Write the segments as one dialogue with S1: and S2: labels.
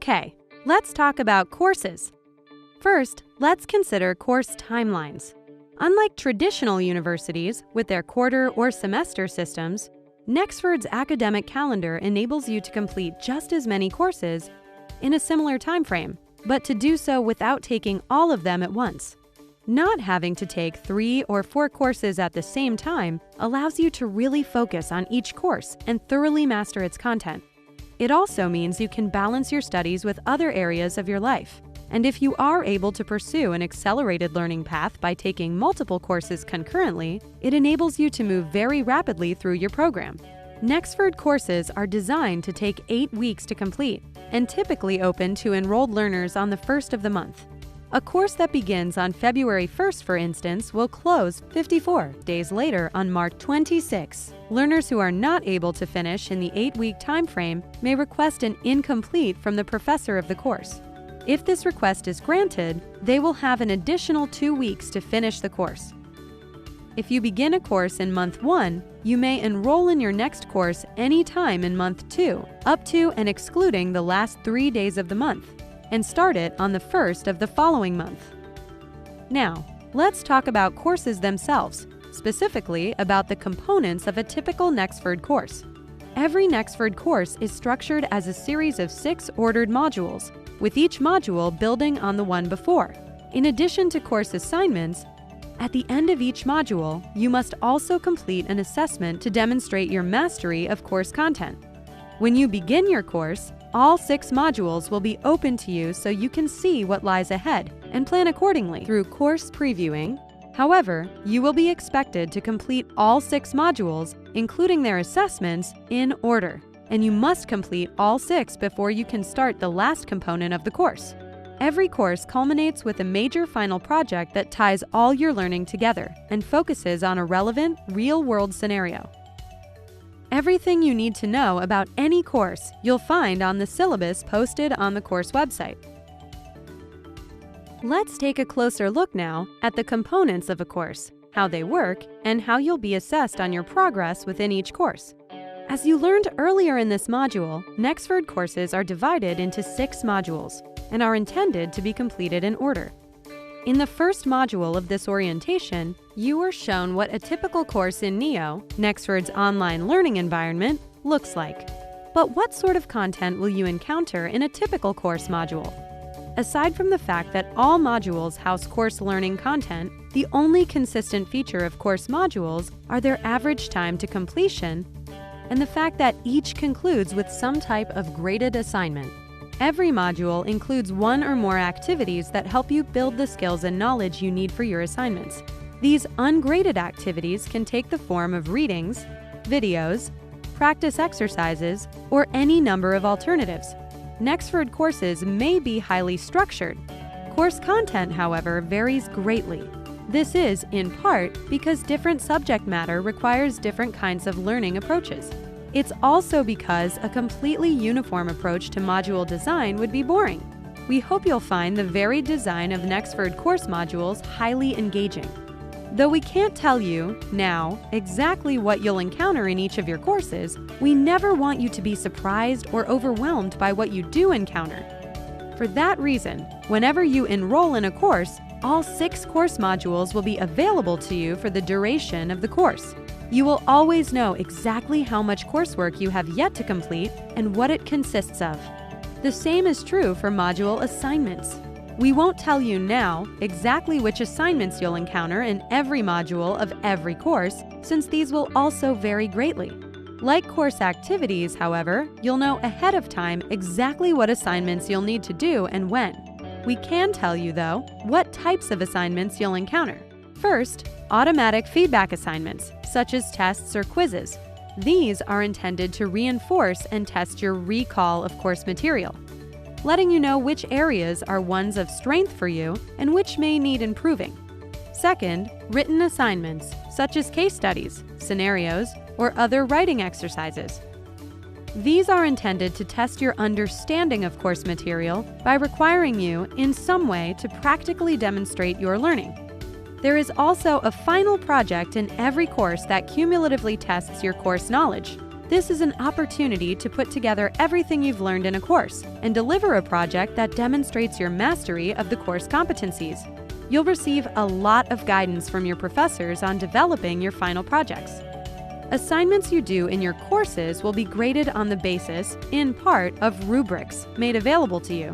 S1: Okay, let's talk about courses. First, let's consider course timelines. Unlike traditional universities with their quarter or semester systems, Nexford's academic calendar enables you to complete just as many courses in a similar time frame, but to do so without taking all of them at once. Not having to take 3 or 4 courses at the same time allows you to really focus on each course and thoroughly master its content. It also means you can balance your studies with other areas of your life. And if you are able to pursue an accelerated learning path by taking multiple courses concurrently, it enables you to move very rapidly through your program. Nexford courses are designed to take 8 weeks to complete and typically open to enrolled learners on the first of the month. A course that begins on February 1st, for instance, will close 54 days later on March 26. Learners who are not able to finish in the 8-week time frame may request an incomplete from the professor of the course. If this request is granted, they will have an additional 2 weeks to finish the course. If you begin a course in month 1, you may enroll in your next course anytime in month 2, up to and excluding the last 3 days of the month, and start it on the first of the following month. Now, let's talk about courses themselves, specifically about the components of a typical Nexford course. Every Nexford course is structured as a series of 6 ordered modules, with each module building on the one before. In addition to course assignments, at the end of each module, you must also complete an assessment to demonstrate your mastery of course content. When you begin your course, all 6 modules will be open to you so you can see what lies ahead and plan accordingly through course previewing. However, you will be expected to complete all 6 modules, including their assessments, in order, and you must complete all 6 before you can start the last component of the course. Every course culminates with a major final project that ties all your learning together and focuses on a relevant, real-world scenario. Everything you need to know about any course you'll find on the syllabus posted on the course website. Let's take a closer look now at the components of a course, how they work, and how you'll be assessed on your progress within each course. As you learned earlier in this module, Nexford courses are divided into 6 modules and are intended to be completed in order. In the first module of this orientation, you are shown what a typical course in NEO, Nexford's online learning environment, looks like. But what sort of content will you encounter in a typical course module? Aside from the fact that all modules house course learning content, the only consistent feature of course modules are their average time to completion and the fact that each concludes with some type of graded assignment. Every module includes 1 or more activities that help you build the skills and knowledge you need for your assignments. These ungraded activities can take the form of readings, videos, practice exercises, or any number of alternatives. Nexford courses may be highly structured. Course content, however, varies greatly. This is, in part, because different subject matter requires different kinds of learning approaches. It's also because a completely uniform approach to module design would be boring. We hope you'll find the varied design of Nexford course modules highly engaging. Though we can't tell you, now, exactly what you'll encounter in each of your courses, we never want you to be surprised or overwhelmed by what you do encounter. For that reason, whenever you enroll in a course, all 6 course modules will be available to you for the duration of the course. You will always know exactly how much coursework you have yet to complete and what it consists of. The same is true for module assignments. We won't tell you now exactly which assignments you'll encounter in every module of every course, since these will also vary greatly. Like course activities, however, you'll know ahead of time exactly what assignments you'll need to do and when. We can tell you, though, what types of assignments you'll encounter. First, automatic feedback assignments, such as tests or quizzes. These are intended to reinforce and test your recall of course material, letting you know which areas are ones of strength for you and which may need improving. Second, written assignments, such as case studies, scenarios, or other writing exercises. These are intended to test your understanding of course material by requiring you, in some way, to practically demonstrate your learning. There is also a final project in every course that cumulatively tests your course knowledge. This is an opportunity to put together everything you've learned in a course and deliver a project that demonstrates your mastery of the course competencies. You'll receive a lot of guidance from your professors on developing your final projects. Assignments you do in your courses will be graded on the basis, in part, of rubrics made available to you.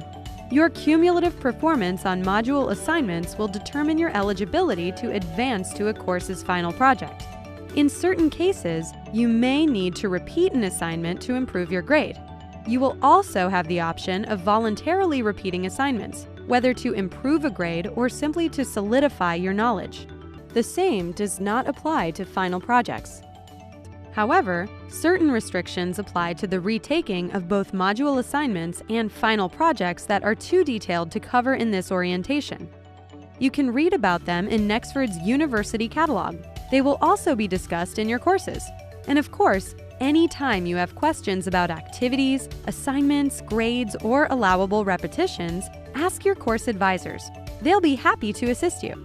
S1: Your cumulative performance on module assignments will determine your eligibility to advance to a course's final project. In certain cases, you may need to repeat an assignment to improve your grade. You will also have the option of voluntarily repeating assignments, whether to improve a grade or simply to solidify your knowledge. The same does not apply to final projects. However, certain restrictions apply to the retaking of both module assignments and final projects that are too detailed to cover in this orientation. You can read about them in Nexford's University Catalog. They will also be discussed in your courses. And of course, anytime you have questions about activities, assignments, grades, or allowable repetitions, ask your course advisors. They'll be happy to assist you.